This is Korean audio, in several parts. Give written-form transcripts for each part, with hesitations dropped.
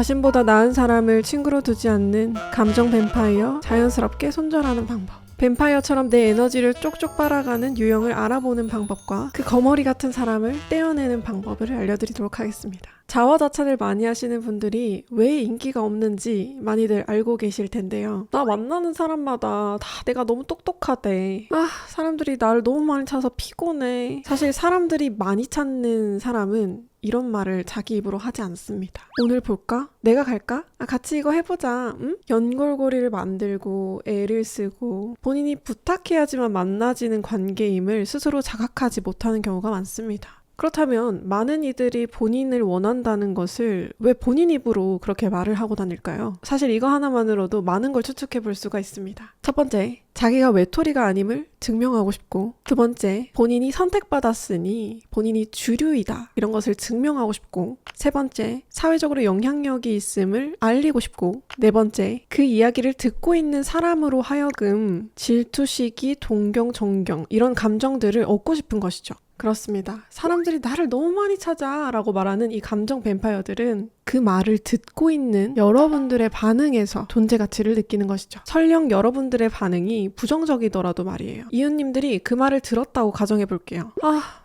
자신보다 나은 사람을 친구로 두지 않는 감정 뱀파이어, 자연스럽게 손절하는 방법. 뱀파이어처럼 내 에너지를 쪽쪽 빨아가는 유형을 알아보는 방법과 그 거머리 같은 사람을 떼어내는 방법을 알려드리도록 하겠습니다. 자화자찬을 많이 하시는 분들이 왜 인기가 없는지 많이들 알고 계실 텐데요. 나 만나는 사람마다 다 내가 너무 똑똑하대. 사람들이 나를 너무 많이 찾아서 피곤해. 사실 사람들이 많이 찾는 사람은 이런 말을 자기 입으로 하지 않습니다. 오늘 볼까? 내가 갈까? 같이 이거 해보자. 응? 연골고리를 만들고 애를 쓰고 본인이 부탁해야지만 만나지는 관계임을 스스로 자각하지 못하는 경우가 많습니다. 그렇다면 많은 이들이 본인을 원한다는 것을 왜 본인 입으로 그렇게 말을 하고 다닐까요? 사실 이거 하나만으로도 많은 걸 추측해 볼 수가 있습니다. 첫 번째, 자기가 외톨이가 아님을 증명하고 싶고, 두 번째, 본인이 선택받았으니 본인이 주류이다 이런 것을 증명하고 싶고, 세 번째, 사회적으로 영향력이 있음을 알리고 싶고, 네 번째, 그 이야기를 듣고 있는 사람으로 하여금 질투, 시기, 동경, 존경 이런 감정들을 얻고 싶은 것이죠. 그렇습니다. 사람들이 나를 너무 많이 찾아 라고 말하는 이 감정 뱀파이어들은 그 말을 듣고 있는 여러분들의 반응에서 존재 가치를 느끼는 것이죠. 설령 여러분들의 반응이 부정적이더라도 말이에요. 이웃님들이 그 말을 들었다고 가정해 볼게요.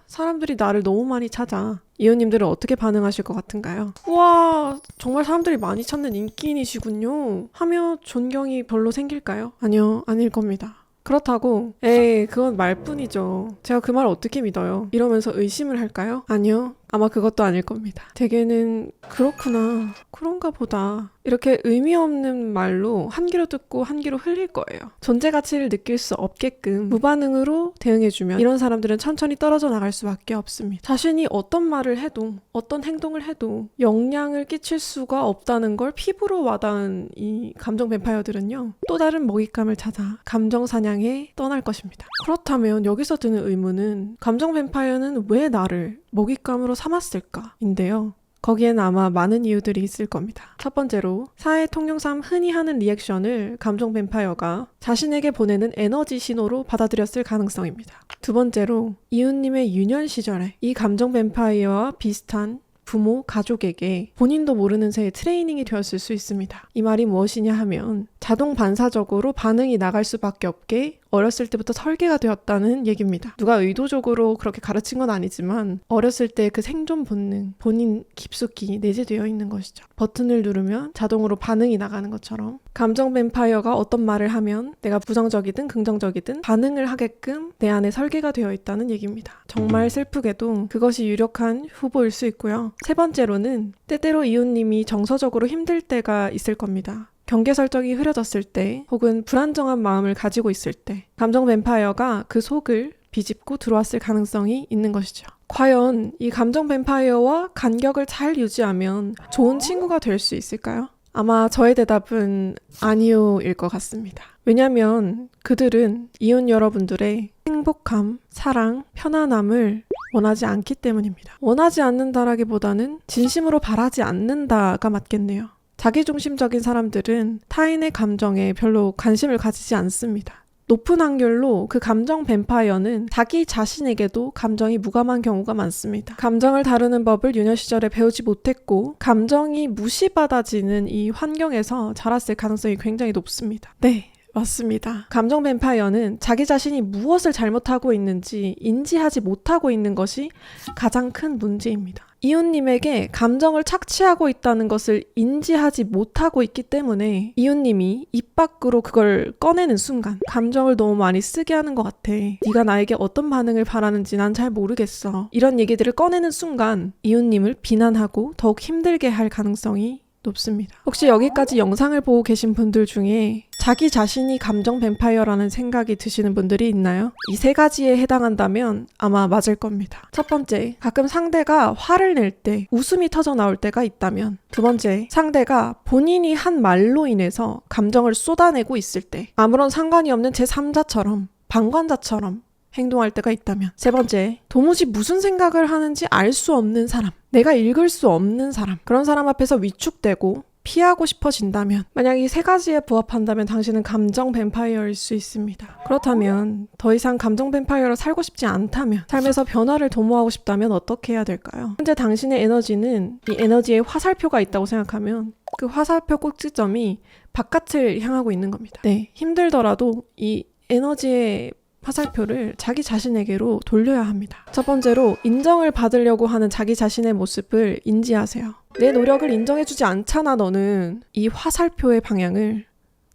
사람들이 나를 너무 많이 찾아. 이웃님들은 어떻게 반응하실 것 같은가요? 우와, 정말 사람들이 많이 찾는 인기인이시군요 하며 존경이 별로 생길까요? 아니요, 아닐 겁니다. 그렇다고 에이 그건 말뿐이죠. 제가 그 말 어떻게 믿어요? 이러면서 의심을 할까요? 아니요. 아마 그것도 아닐 겁니다. 대개는 그렇구나, 그런가 보다 이렇게 의미 없는 말로 한 귀로 듣고 한 귀로 흘릴 거예요. 존재 가치를 느낄 수 없게끔 무반응으로 대응해주면 이런 사람들은 천천히 떨어져 나갈 수밖에 없습니다. 자신이 어떤 말을 해도 어떤 행동을 해도 영향을 끼칠 수가 없다는 걸 피부로 와닿은 이 감정 뱀파이어들은요, 또 다른 먹잇감을 찾아 감정 사냥에 떠날 것입니다. 그렇다면 여기서 드는 의문은 감정 뱀파이어는 왜 나를 먹잇감으로 삼았을까? 인데요. 거기엔 아마 많은 이유들이 있을 겁니다. 첫 번째로 사회 통용상 흔히 하는 리액션을 감정 뱀파이어가 자신에게 보내는 에너지 신호로 받아들였을 가능성입니다. 두 번째로 이웃님의 유년 시절에 이 감정 뱀파이어와 비슷한 부모, 가족에게 본인도 모르는 새에 트레이닝이 되었을 수 있습니다. 이 말이 무엇이냐 하면 자동 반사적으로 반응이 나갈 수밖에 없게 어렸을 때부터 설계가 되었다는 얘기입니다. 누가 의도적으로 그렇게 가르친 건 아니지만 어렸을 때 그 생존 본능, 본인 깊숙이 내재되어 있는 것이죠. 버튼을 누르면 자동으로 반응이 나가는 것처럼 감정 뱀파이어가 어떤 말을 하면 내가 부정적이든 긍정적이든 반응을 하게끔 내 안에 설계가 되어 있다는 얘기입니다. 정말 슬프게도 그것이 유력한 후보일 수 있고요. 세 번째로는 때때로 이웃님이 정서적으로 힘들 때가 있을 겁니다. 경계 설정이 흐려졌을 때 혹은 불안정한 마음을 가지고 있을 때 감정 뱀파이어가 그 속을 비집고 들어왔을 가능성이 있는 것이죠. 과연 이 감정 뱀파이어와 간격을 잘 유지하면 좋은 친구가 될 수 있을까요? 아마 저의 대답은 아니요일 것 같습니다. 왜냐하면 그들은 이웃 여러분들의 행복함, 사랑, 편안함을 원하지 않기 때문입니다. 원하지 않는다라기보다는 진심으로 바라지 않는다가 맞겠네요. 자기중심적인 사람들은 타인의 감정에 별로 관심을 가지지 않습니다. 높은 확률로 그 감정 뱀파이어는 자기 자신에게도 감정이 무감한 경우가 많습니다. 감정을 다루는 법을 유년 시절에 배우지 못했고 감정이 무시받아지는 이 환경에서 자랐을 가능성이 굉장히 높습니다. 네. 맞습니다. 감정 뱀파이어는 자기 자신이 무엇을 잘못하고 있는지 인지하지 못하고 있는 것이 가장 큰 문제입니다. 이웃님에게 감정을 착취하고 있다는 것을 인지하지 못하고 있기 때문에 이웃님이 입 밖으로 그걸 꺼내는 순간 감정을 너무 많이 쓰게 하는 것 같아. 네가 나에게 어떤 반응을 바라는지 난 잘 모르겠어. 이런 얘기들을 꺼내는 순간 이웃님을 비난하고 더욱 힘들게 할 가능성이 높습니다. 혹시 여기까지 영상을 보고 계신 분들 중에 자기 자신이 감정 뱀파이어라는 생각이 드시는 분들이 있나요? 이 세 가지에 해당한다면 아마 맞을 겁니다. 첫 번째, 가끔 상대가 화를 낼 때 웃음이 터져 나올 때가 있다면, 두 번째, 상대가 본인이 한 말로 인해서 감정을 쏟아내고 있을 때 아무런 상관이 없는 제3자처럼 방관자처럼 행동할 때가 있다면, 세 번째, 도무지 무슨 생각을 하는지 알 수 없는 사람, 내가 읽을 수 없는 사람, 그런 사람 앞에서 위축되고 피하고 싶어진다면, 만약 이 3가지에 부합한다면 당신은 감정 뱀파이어일 수 있습니다. 그렇다면 더 이상 감정 뱀파이어로 살고 싶지 않다면, 삶에서 변화를 도모하고 싶다면 어떻게 해야 될까요? 현재 당신의 에너지는 이 에너지에 화살표가 있다고 생각하면 그 화살표 꼭지점이 바깥을 향하고 있는 겁니다. 네, 힘들더라도 이 에너지의 화살표를 자기 자신에게로 돌려야 합니다. 첫 번째로 인정을 받으려고 하는 자기 자신의 모습을 인지하세요. 내 노력을 인정해주지 않잖아 너는. 이 화살표의 방향을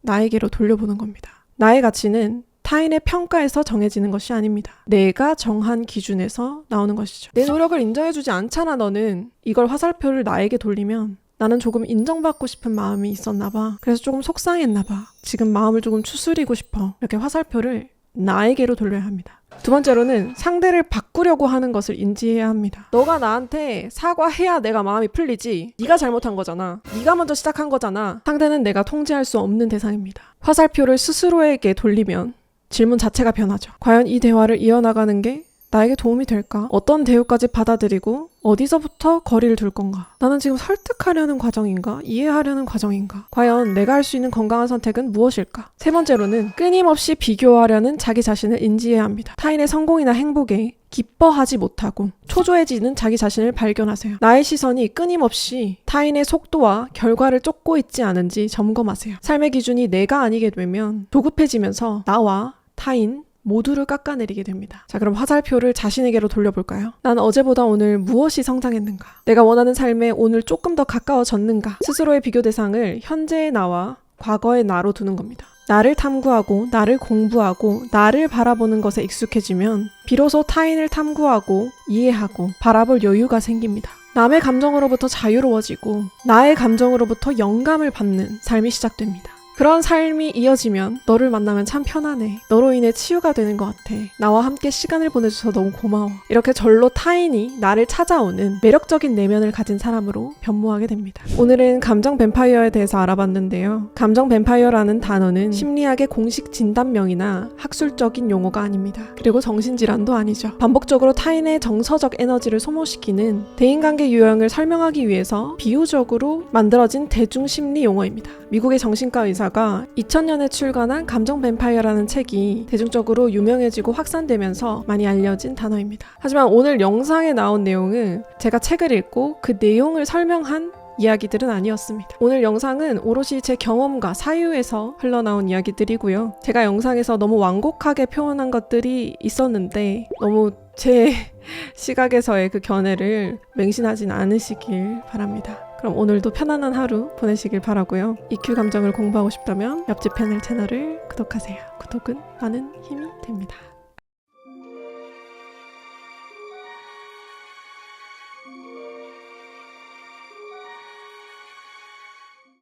나에게로 돌려보는 겁니다. 나의 가치는 타인의 평가에서 정해지는 것이 아닙니다. 내가 정한 기준에서 나오는 것이죠. 내 노력을 인정해주지 않잖아 너는. 이걸 화살표를 나에게 돌리면 나는 조금 인정받고 싶은 마음이 있었나 봐. 그래서 조금 속상했나 봐. 지금 마음을 조금 추스리고 싶어. 이렇게 화살표를 나에게로 돌려야 합니다. 두 번째로는 상대를 바꾸려고 하는 것을 인지해야 합니다. 너가 나한테 사과해야 내가 마음이 풀리지. 네가 잘못한 거잖아. 네가 먼저 시작한 거잖아. 상대는 내가 통제할 수 없는 대상입니다. 화살표를 스스로에게 돌리면 질문 자체가 변하죠. 과연 이 대화를 이어나가는 게 나에게 도움이 될까? 어떤 대우까지 받아들이고 어디서부터 거리를 둘 건가? 나는 지금 설득하려는 과정인가? 이해하려는 과정인가? 과연 내가 할 수 있는 건강한 선택은 무엇일까? 세 번째로는 끊임없이 비교하려는 자기 자신을 인지해야 합니다. 타인의 성공이나 행복에 기뻐하지 못하고 초조해지는 자기 자신을 발견하세요. 나의 시선이 끊임없이 타인의 속도와 결과를 쫓고 있지 않은지 점검하세요. 삶의 기준이 내가 아니게 되면 조급해지면서 나와 타인, 모두를 깎아내리게 됩니다. 자, 그럼 화살표를 자신에게로 돌려볼까요? 난 어제보다 오늘 무엇이 성장했는가? 내가 원하는 삶에 오늘 조금 더 가까워졌는가? 스스로의 비교 대상을 현재의 나와 과거의 나로 두는 겁니다. 나를 탐구하고 나를 공부하고 나를 바라보는 것에 익숙해지면 비로소 타인을 탐구하고 이해하고 바라볼 여유가 생깁니다. 남의 감정으로부터 자유로워지고 나의 감정으로부터 영감을 받는 삶이 시작됩니다. 그런 삶이 이어지면 너를 만나면 참 편하네. 너로 인해 치유가 되는 것 같아. 나와 함께 시간을 보내줘서 너무 고마워. 이렇게 절로 타인이 나를 찾아오는 매력적인 내면을 가진 사람으로 변모하게 됩니다. 오늘은 감정 뱀파이어에 대해서 알아봤는데요. 감정 뱀파이어라는 단어는 심리학의 공식 진단명이나 학술적인 용어가 아닙니다. 그리고 정신질환도 아니죠. 반복적으로 타인의 정서적 에너지를 소모시키는 대인관계 유형을 설명하기 위해서 비유적으로 만들어진 대중심리 용어입니다. 미국의 정신과 의사가 2000년에 출간한 감정 뱀파이어라는 책이 대중적으로 유명해지고 확산되면서 많이 알려진 단어입니다. 하지만 오늘 영상에 나온 내용은 제가 책을 읽고 그 내용을 설명한 이야기들은 아니었습니다. 오늘 영상은 오롯이 제 경험과 사유에서 흘러나온 이야기들이고요. 제가 영상에서 너무 완곡하게 표현한 것들이 있었는데 너무 제 시각에서의 그 견해를 맹신하진 않으시길 바랍니다. 그럼 오늘도 편안한 하루 보내시길 바라고요. EQ 감정을 공부하고 싶다면 옆집 패널 채널을 구독하세요. 구독은 많은 힘이 됩니다.